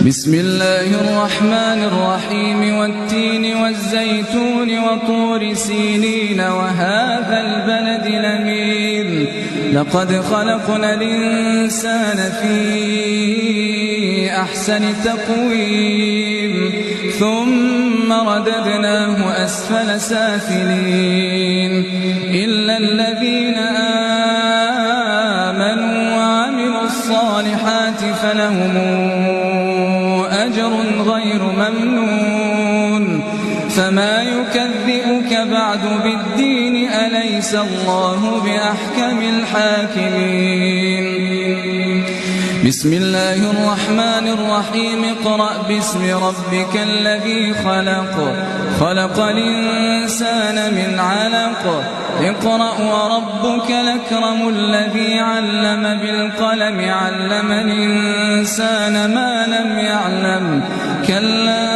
بسم الله الرحمن الرحيم والتين والزيتون وطور سينين وهذا البلد الأمين لقد خلقنا الإنسان في أحسن تقويم ثم رددناه أسفل سافلين إلا الذين آمنوا وعملوا الصالحات فلهم أجر غير ممنون فما يكذبك بعد بالدين أليس الله بأحكم الحاكمين بسم الله الرحمن الرحيم اقرأ باسم ربك الذي خلق الإنسان من علق اقرأ وربك الأكرم الذي علم بالقلم علم الإنسان ما لم يعلم كلا